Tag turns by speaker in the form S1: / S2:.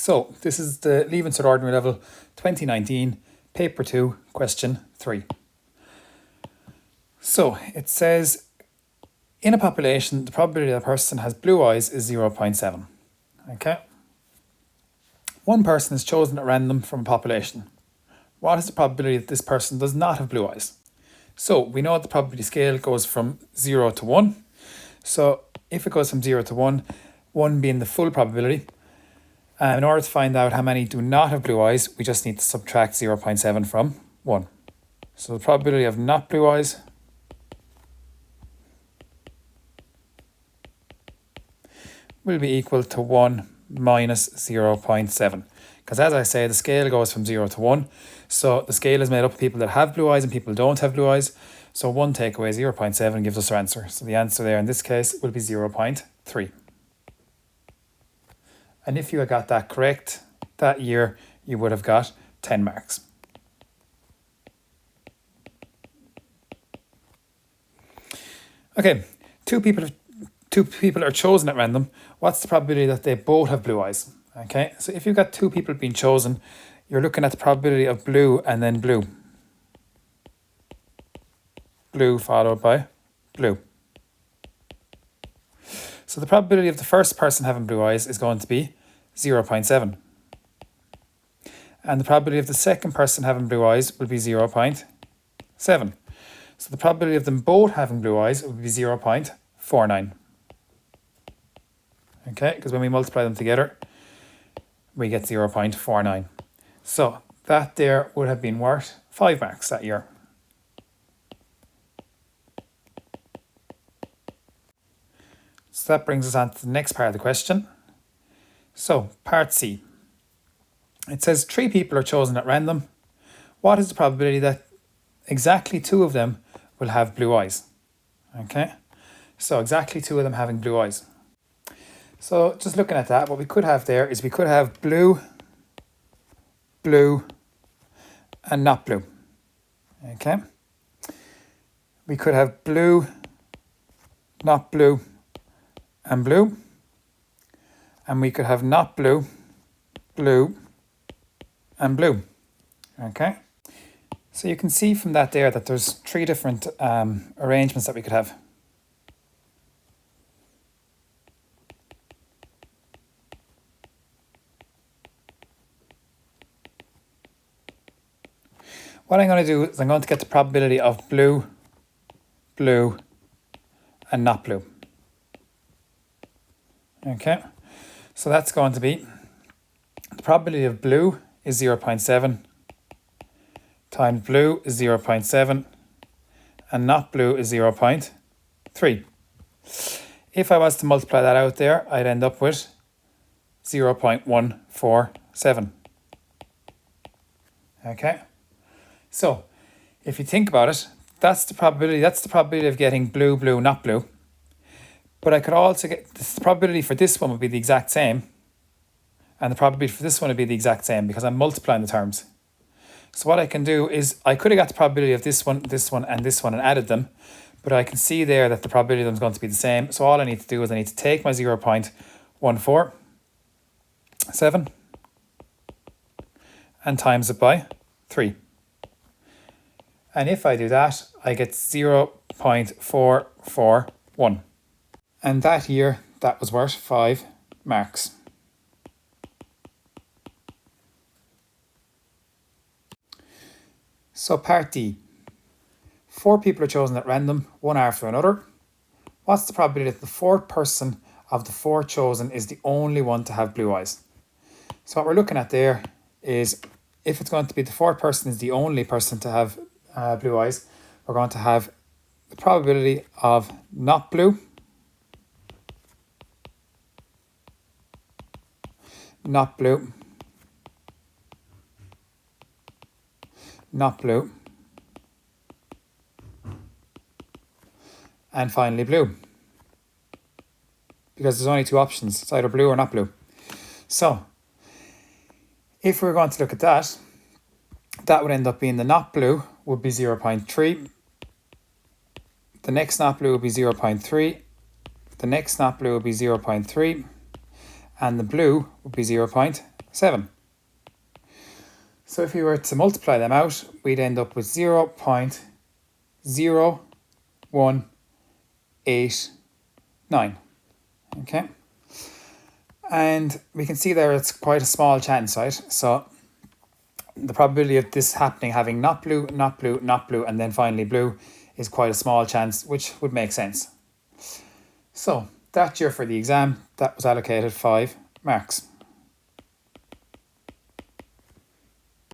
S1: So this is the Leaving Cert Ordinary Level 2019, Paper 2, Question 3. So it says, in a population, the probability that a person has blue eyes is 0.7. Okay. One person is chosen at random from a population. What is the probability that this person does not have blue eyes? So we know the probability scale goes from 0 to 1. So if it goes from 0 to 1, 1 being the full probability, in order to find out how many do not have blue eyes, we just need to subtract 0.7 from 1. So the probability of not blue eyes will be equal to 1 minus 0.7. Because as I say, the scale goes from 0 to 1. So the scale is made up of people that have blue eyes and people who don't have blue eyes. So 1 take away 0.7 gives us our answer. So the answer there in this case will be 0.3. And if you had got that correct that year, you would have got 10 marks. Okay, two people are chosen at random. What's the probability that they both have blue eyes? Okay, so if you've got two people being chosen, you're looking at the probability of blue and then blue. Blue followed by blue. So the probability of the first person having blue eyes is going to be 0.7. And the probability of the second person having blue eyes will be 0.7. So the probability of them both having blue eyes will be 0.49. Okay, because when we multiply them together, we get 0.49. So that there would have been worth 5 marks that year. So that brings us on to the next part of the question. So, part C. It says 3 people are chosen at random. What is the probability that exactly 2 of them will have blue eyes? Okay, so exactly 2 of them having blue eyes. So just looking at that, what we could have there is we could have blue, blue, and not blue. Okay, we could have blue, not blue, and blue. And we could have not blue, blue, and blue. Okay, so you can see from that there that there's 3 different arrangements that we could have. What I'm going to do is I'm going to get the probability of blue, blue, and not blue. Okay, so that's going to be, the probability of blue is 0.7, times blue is 0.7, and not blue is 0.3. If I was to multiply that out there, I'd end up with 0.147. Okay, so if you think about it, that's the probability of getting blue, blue, not blue. But I could also get, the probability for this one would be the exact same. And the probability for this one would be the exact same because I'm multiplying the terms. So what I can do is, I could have got the probability of this one, and this one, and added them. But I can see there that the probability of them is going to be the same. So all I need to do is I need to take my 0.147 and times it by 3. And if I do that, I get 0.441. And that year, that was worth 5 marks. So part D. 4 people are chosen at random, one after another. What's the probability that the 4th person of the 4 chosen is the only one to have blue eyes? So what we're looking at there is, if it's going to be the 4th person is the only person to have blue eyes, we're going to have the probability of not blue, not blue, not blue, and finally blue. Because there's only 2 options, it's either blue or not blue. So, if we're going to look at that, that would end up being the not blue would be 0.3, the next not blue would be 0.3, the next not blue would be 0.3, and the blue would be 0.5. 7. So if we were to multiply them out, we'd end up with 0.0189. Okay. And we can see there it's quite a small chance, right? So the probability of this happening, having not blue, not blue, not blue, and then finally blue, is quite a small chance, which would make sense. So that year for the exam, that was allocated 5 marks.